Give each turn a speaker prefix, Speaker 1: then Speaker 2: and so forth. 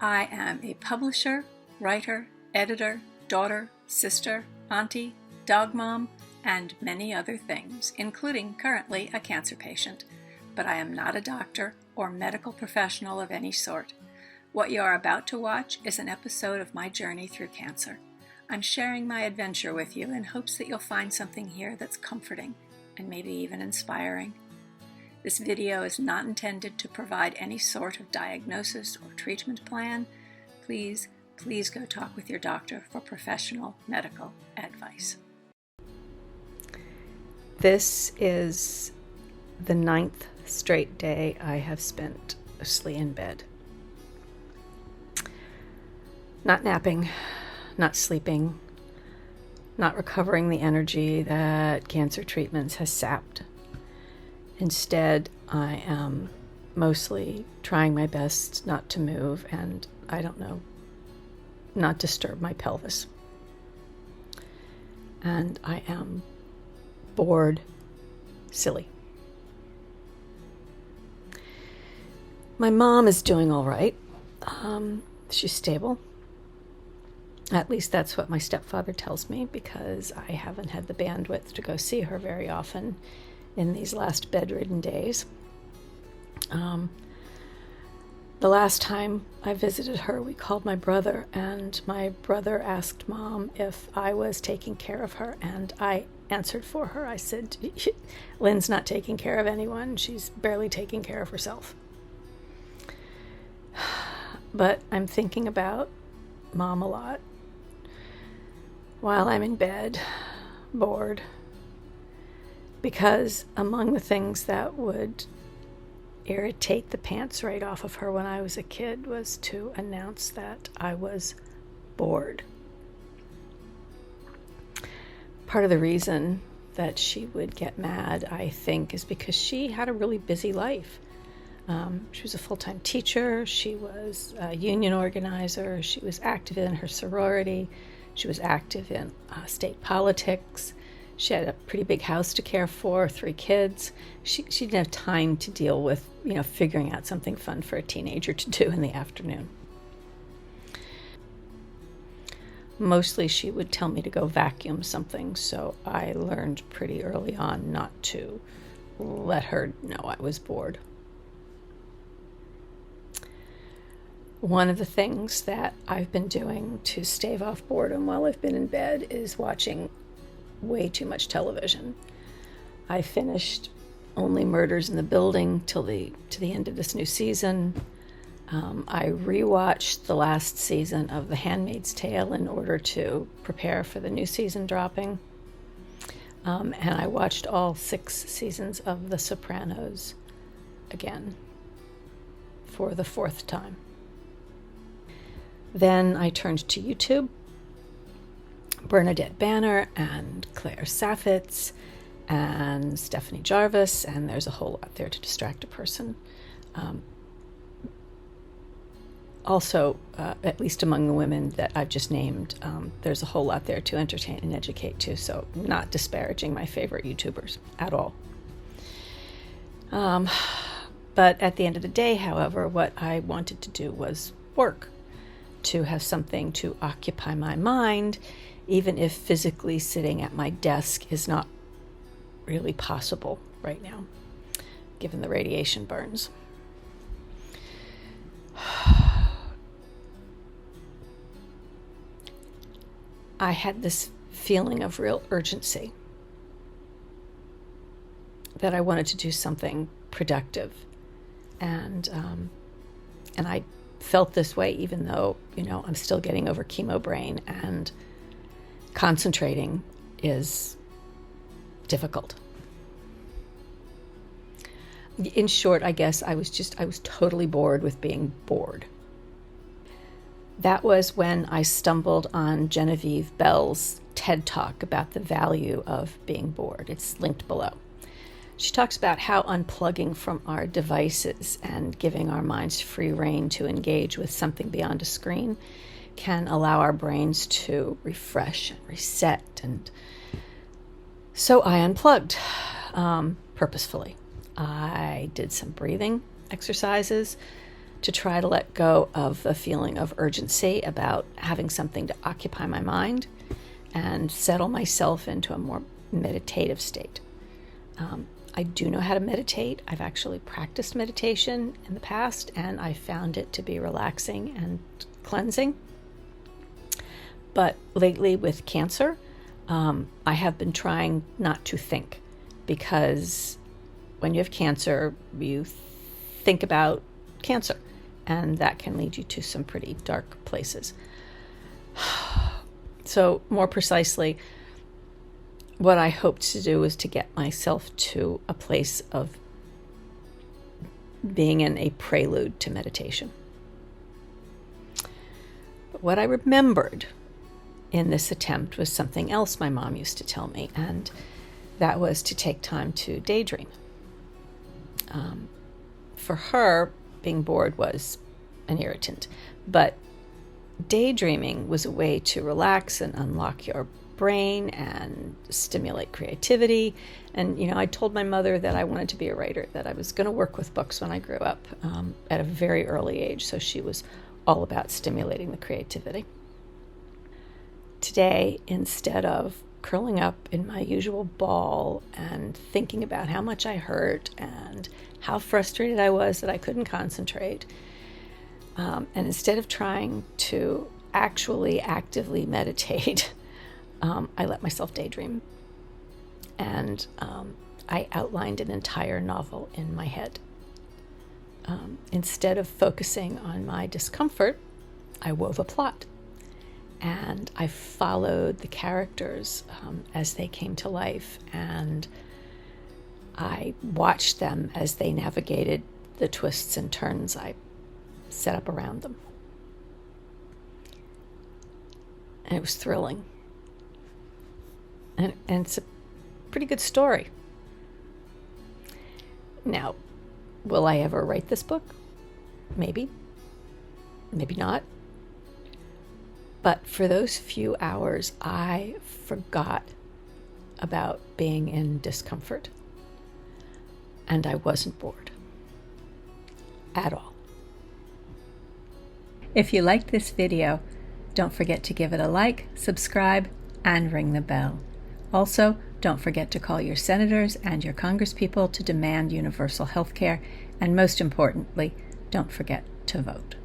Speaker 1: I am a publisher, writer, editor, daughter, sister, auntie, dog mom, and many other things, including currently a cancer patient. But I am not a doctor or medical professional of any sort. What you are about to watch is an episode of my journey through cancer. I'm sharing my adventure with you in hopes that you'll find something here that's comforting and maybe even inspiring. This video is not intended to provide any sort of diagnosis or treatment plan. Please go talk with your doctor for professional medical advice. This is the 9th straight day I have spent asleep in bed. Not napping, not sleeping, not recovering the energy that cancer treatments has sapped. Instead, I am mostly trying my best not to move and, not disturb my pelvis. And I am bored, silly. My mom is doing all right. She's stable. At least that's what my stepfather tells me, because I haven't had the bandwidth to go see her very often in these last bedridden days. The last time I visited her, we called my brother, and my brother asked Mom if I was taking care of her, and I answered for her. I said, Lynn's not taking care of anyone. She's barely taking care of herself. But I'm thinking about Mom a lot while I'm in bed, bored, because among the things that would irritate the pants right off of her when I was a kid was to announce that I was bored. Part of the reason that she would get mad, I think, is because she had a really busy life. She was a full-time teacher, she was a union organizer, she was active in her sorority, she was active in state politics. She had a pretty big house to care for, 3 kids. She didn't have time to deal with, figuring out something fun for a teenager to do in the afternoon. Mostly she would tell me to go vacuum something, so I learned pretty early on not to let her know I was bored. One of the things that I've been doing to stave off boredom while I've been in bed is watching way too much television. I finished Only Murders in the Building to the end of this new season. I rewatched the last season of The Handmaid's Tale in order to prepare for the new season dropping. And I watched all 6 seasons of The Sopranos again for the 4th time. Then I turned to YouTube. Bernadette Banner and Claire Saffitz and Stephanie Jarvis, and there's a whole lot there to distract a person. Also, at least among the women that I've just named, there's a whole lot there to entertain and educate too, so not disparaging my favorite YouTubers at all. But at the end of the day, however, what I wanted to do was work, to have something to occupy my mind, even if physically sitting at my desk is not really possible right now, given the radiation burns. I had this feeling of real urgency that I wanted to do something productive, and I felt this way even though, I'm still getting over chemo brain, and concentrating is difficult. In short, I guess I was totally bored with being bored. That was when I stumbled on Genevieve Bell's TED Talk about the value of being bored. It's linked below. She talks about how unplugging from our devices and giving our minds free rein to engage with something beyond a screen can allow our brains to refresh and reset. And so I unplugged purposefully. I did some breathing exercises. to try to let go of the feeling of urgency about having something to occupy my mind and settle myself into a more meditative state. I do know how to meditate. I've actually practiced meditation in the past, and I found it to be relaxing and cleansing. But lately with cancer, I have been trying not to think, because when you have cancer, you think about cancer, and that can lead you to some pretty dark places. So more precisely, what I hoped to do was to get myself to a place of being in a prelude to meditation. But what I remembered in this attempt was something else my mom used to tell me, and that was to take time to daydream. For her, being bored was an irritant, but daydreaming was a way to relax and unlock your brain and stimulate creativity. And, I told my mother that I wanted to be a writer, that I was going to work with books when I grew up at a very early age. So she was all about stimulating the creativity. Today, instead of curling up in my usual ball and thinking about how much I hurt and how frustrated I was that I couldn't concentrate, and instead of trying to actually actively meditate, I let myself daydream. And I outlined an entire novel in my head. Instead of focusing on my discomfort, I wove a plot. And I followed the characters as they came to life, and I watched them as they navigated the twists and turns I set up around them. And it was thrilling. And it's a pretty good story. Now, will I ever write this book? Maybe. Maybe not. But for those few hours, I forgot about being in discomfort. And I wasn't bored. At all.
Speaker 2: If you liked this video, don't forget to give it a like, subscribe, and ring the bell. Also, don't forget to call your senators and your congresspeople to demand universal health care, and most importantly, don't forget to vote.